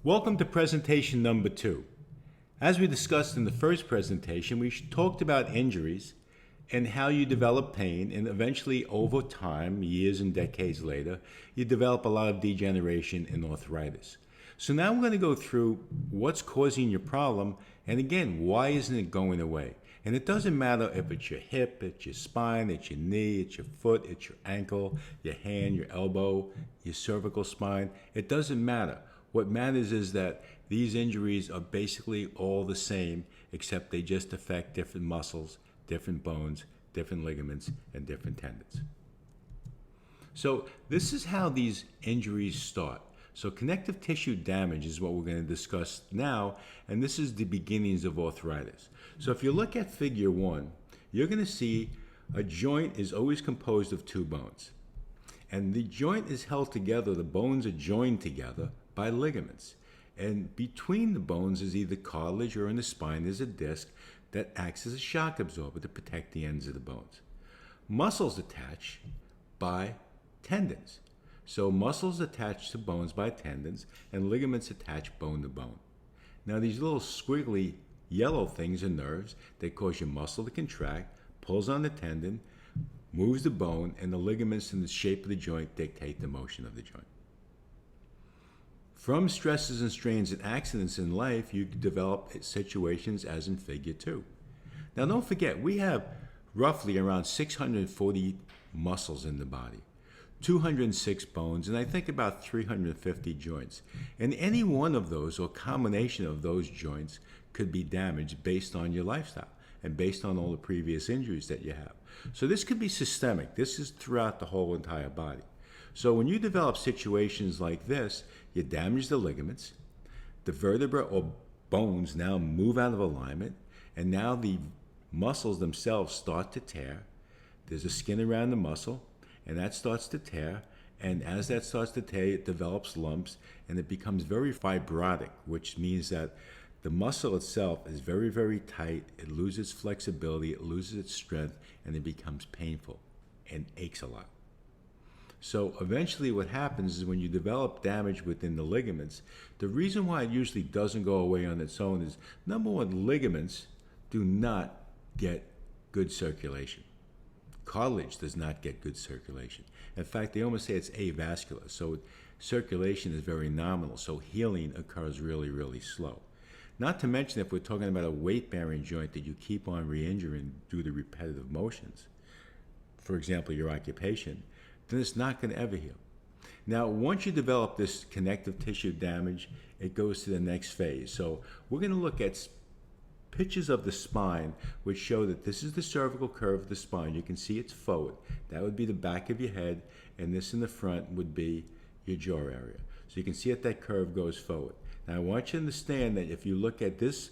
Welcome to presentation number 2. As we discussed in the first presentation, we talked about injuries and how you develop pain, and eventually over time, years and decades later, you develop a lot of degeneration and arthritis. So now I'm going to go through what's causing your problem, and again, why isn't it going away? And it doesn't matter if it's your hip, it's your spine, it's your knee, it's your foot, it's your ankle, your hand, your elbow, your cervical spine. It doesn't matter. What matters is that these injuries are basically all the same, except they just affect different muscles, different bones, different ligaments, and different tendons. So this is how these injuries start. So connective tissue damage is what we're going to discuss now, and this is the beginnings of arthritis. So if you look at figure 1, you're going to see a joint is always composed of two bones. And the joint is held together, the bones are joined together by ligaments. And between the bones is either cartilage, or in the spine is a disc that acts as a shock absorber to protect the ends of the bones. Muscles attach by tendons. So muscles attach to bones by tendons, and ligaments attach bone to bone. Now these little squiggly yellow things are nerves that cause your muscle to contract, pulls on the tendon, moves the bone, and the ligaments and the shape of the joint dictate the motion of the joint. From stresses and strains and accidents in life, you develop situations as in figure 2. Now don't forget, we have roughly around 640 muscles in the body, 206 bones, and I think about 350 joints. And any one of those or combination of those joints could be damaged based on your lifestyle and based on all the previous injuries that you have. So this could be systemic. This is throughout the whole entire body. So when you develop situations like this, you damage the ligaments, the vertebra or bones now move out of alignment, and now the muscles themselves start to tear. There's a skin around the muscle, and that starts to tear, and as that starts to tear, it develops lumps, and it becomes very fibrotic, which means that the muscle itself is very, very tight, it loses flexibility, it loses its strength, and it becomes painful and aches a lot. So eventually what happens is when you develop damage within the ligaments, the reason why it usually doesn't go away on its own is, number one, ligaments do not get good circulation. Cartilage does not get good circulation. In fact, they almost say it's avascular, so circulation is very nominal, so healing occurs really, really slow. Not to mention if we're talking about a weight-bearing joint that you keep on re-injuring due to repetitive motions, for example, your occupation, then it's not going to ever heal. Now, once you develop this connective tissue damage, it goes to the next phase. So we're going to look at pictures of the spine which show that this is the cervical curve of the spine. You can see it's forward. That would be the back of your head, and this in the front would be your jaw area. So you can see that curve goes forward. Now I want you to understand that if you look at this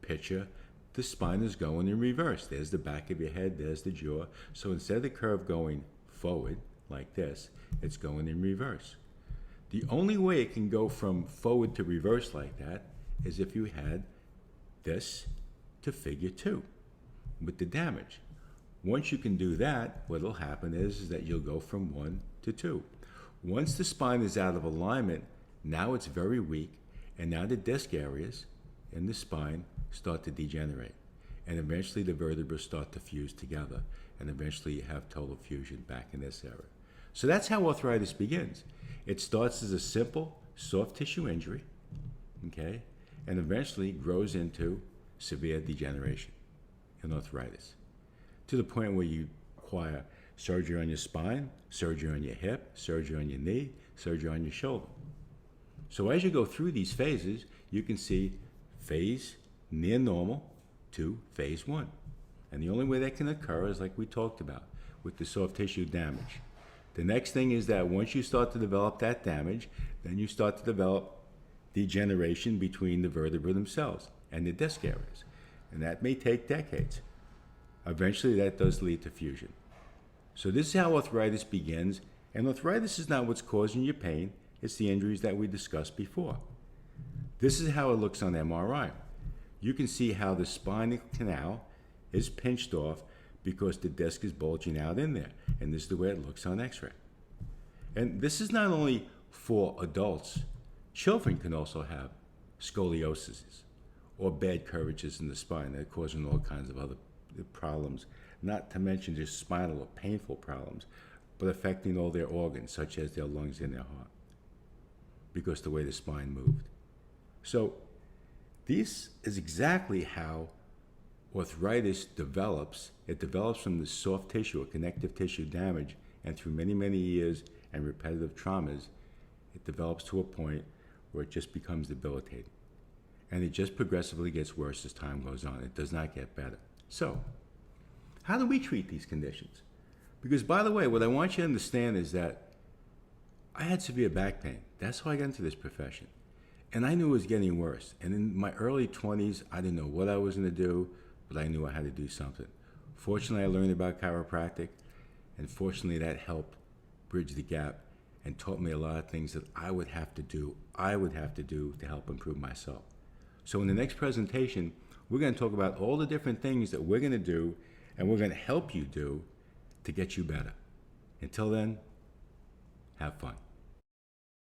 picture, the spine is going in reverse. There's the back of your head, there's the jaw. So instead of the curve going forward like this, it's going in reverse. The only way it can go from forward to reverse like that is if you had this to figure 2 with the damage. Once you can do that, what will happen is that you'll go from 1 to 2. Once the spine is out of alignment, now it's very weak, and now the disc areas in the spine start to degenerate, and eventually the vertebrae start to fuse together, and eventually you have total fusion back in this area. So that's how arthritis begins. It starts as a simple soft tissue injury, okay, and eventually grows into severe degeneration and arthritis, to the point where you require surgery on your spine, surgery on your hip, surgery on your knee, surgery on your shoulder. So as you go through these phases, you can see phase near normal to phase 1. And the only way that can occur is like we talked about with the soft tissue damage. The next thing is that once you start to develop that damage, then you start to develop degeneration between the vertebrae themselves and the disc areas. And that may take decades. Eventually that does lead to fusion. So this is how arthritis begins, and arthritis is not what's causing your pain, it's the injuries that we discussed before. This is how it looks on MRI. You can see how the spinal canal is pinched off because the disc is bulging out in there, and this is the way it looks on X-ray. And this is not only for adults Children can also have scoliosis or bad curvatures in the spine that are causing all kinds of other problems, not to mention just spinal or painful problems, but affecting all their organs, such as their lungs and their heart, because the way the spine moved. So this is exactly how arthritis develops. It develops from the soft tissue or connective tissue damage, and through many, many years and repetitive traumas, it develops to a point where it just becomes debilitating. And it just progressively gets worse as time goes on. It does not get better. So, how do we treat these conditions? Because, by the way, what I want you to understand is that I had severe back pain. That's how I got into this profession. And I knew it was getting worse. And in my early 20s, I didn't know what I was going to do, but I knew I had to do something. Fortunately, I learned about chiropractic, and fortunately that helped bridge the gap and taught me a lot of things that I would have to do to help improve myself. So in the next presentation, we're going to talk about all the different things that we're going to do and we're going to help you do to get you better. Until then, have fun.